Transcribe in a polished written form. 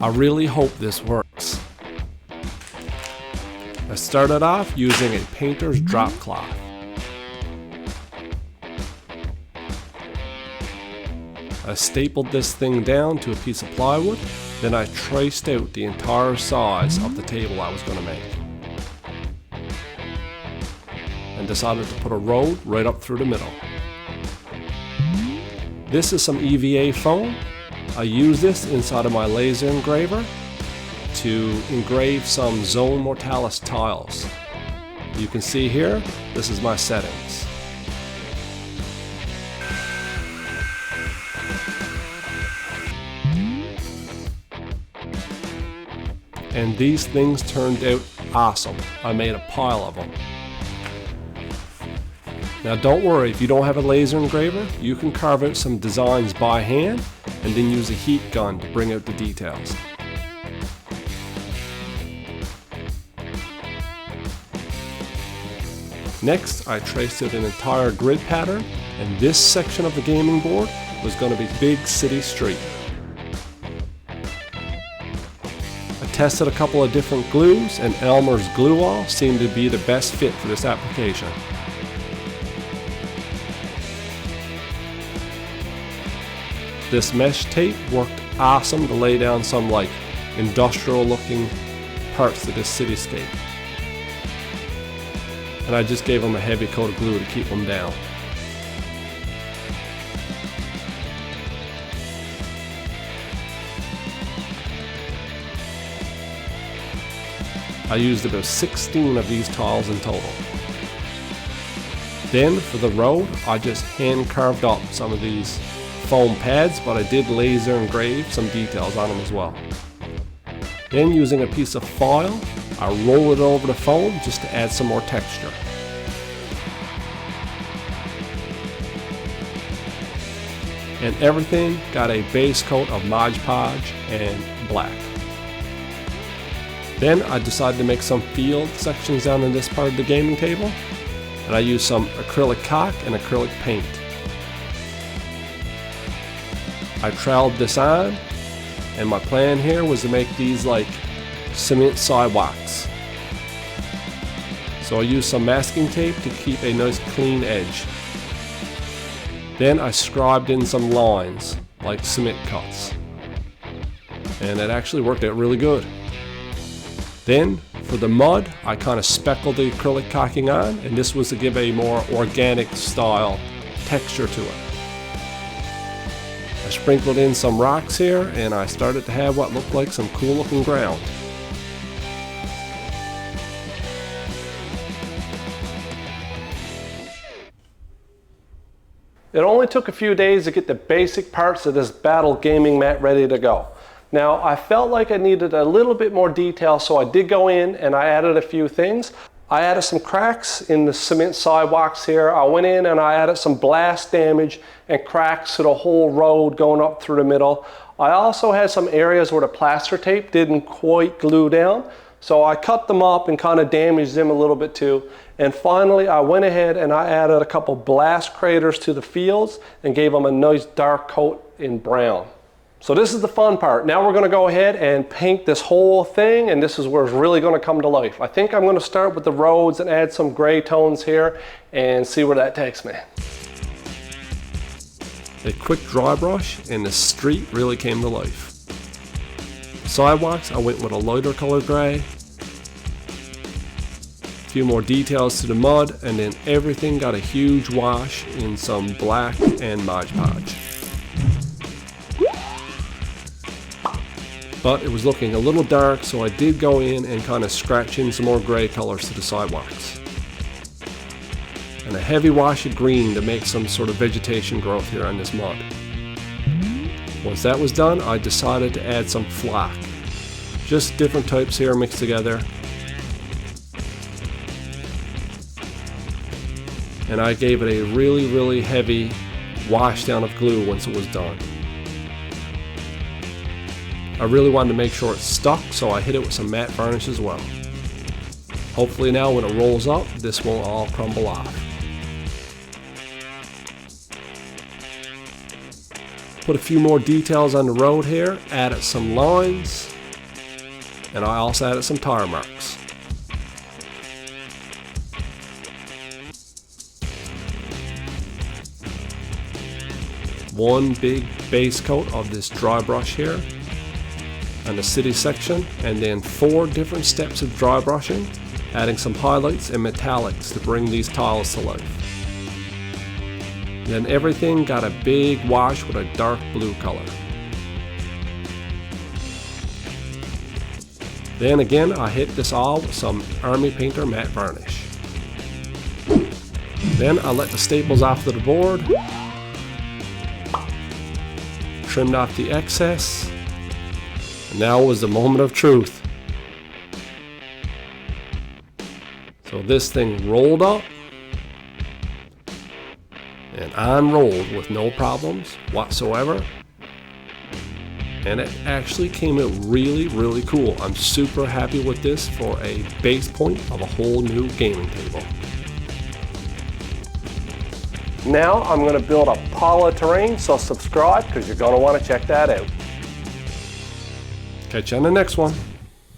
I really hope this works. I started off using a painter's drop cloth. I stapled this thing down to a piece of plywood, then I traced out the entire size of the table I was going to make. And decided to put a road right up through the middle. This is some EVA foam. I use this inside of my laser engraver to engrave some Zone Mortalis tiles. You can see here, this is my settings. And these things turned out awesome. I made a pile of them. Now don't worry, if you don't have a laser engraver, you can carve out some designs by hand and then use a heat gun to bring out the details. Next, I traced out an entire grid pattern, and this section of the gaming board was going to be Big City Street. I tested a couple of different glues, and Elmer's glue wall seemed to be the best fit for this application. This mesh tape worked awesome to lay down some like industrial looking parts of this cityscape. And I just gave them a heavy coat of glue to keep them down. I used about 16 of these tiles in total. Then for the road, I just hand carved up some of these foam pads, but I did laser engrave some details on them as well. Then using a piece of foil, I roll it over the foam just to add some more texture. And everything got a base coat of Mod Podge and black. Then I decided to make some field sections down in this part of the gaming table, and I used some acrylic caulk and acrylic paint. I troweled this on, and my plan here was to make these like cement sidewalks. So I used some masking tape to keep a nice clean edge. Then I scribed in some lines, like cement cuts. And it actually worked out really good. Then, for the mud, I kind of speckled the acrylic caulking on, and this was to give a more organic style texture to it. I sprinkled in some rocks here, and I started to have what looked like some cool looking ground. It only took a few days to get the basic parts of this battle gaming mat ready to go. Now I felt like I needed a little bit more detail, so I did go in and I added a few things. I added some cracks in the cement sidewalks here. I went in and I added some blast damage and cracks to the whole road going up through the middle. I also had some areas where the plaster tape didn't quite glue down, so I cut them up and kind of damaged them a little bit too. And finally I went ahead and I added a couple blast craters to the fields and gave them a nice dark coat in brown. So this is the fun part. Now we're going to go ahead and paint this whole thing, and this is where it's really going to come to life. I think I'm going to start with the roads and add some gray tones here and see where that takes me. A quick dry brush and the street really came to life. Sidewalks, I went with a lighter color gray. A few more details to the mud, and then everything got a huge wash in some black and Mod Podge. But it was looking a little dark, so I did go in and kind of scratch in some more gray colors to the sidewalks. And a heavy wash of green to make some sort of vegetation growth here on this mud. Once that was done, I decided to add some flock. Just different types here mixed together. And I gave it a really heavy wash down of glue once it was done. I really wanted to make sure it stuck, so I hit it with some matte varnish as well. Hopefully now when it rolls up, this won't all crumble off. put a few more details on the road here, added some lines, and I also added some tire marks. One big base coat of this dry brush here on the city section, and then 4 different steps of dry brushing, adding some highlights and metallics to bring these tiles to life. Then everything got a big wash with a dark blue color. Then again, I hit this all with some Army Painter matte varnish. Then I let the staples off of the board, trimmed off the excess, and now was the moment of truth. So this thing rolled up and unrolled with no problems whatsoever, and it actually came out really cool. I'm super happy with this for a base point of a whole new gaming table. Now I'm going to build a pile of terrain, so subscribe because you're going to want to check that out. Catch you on the next one.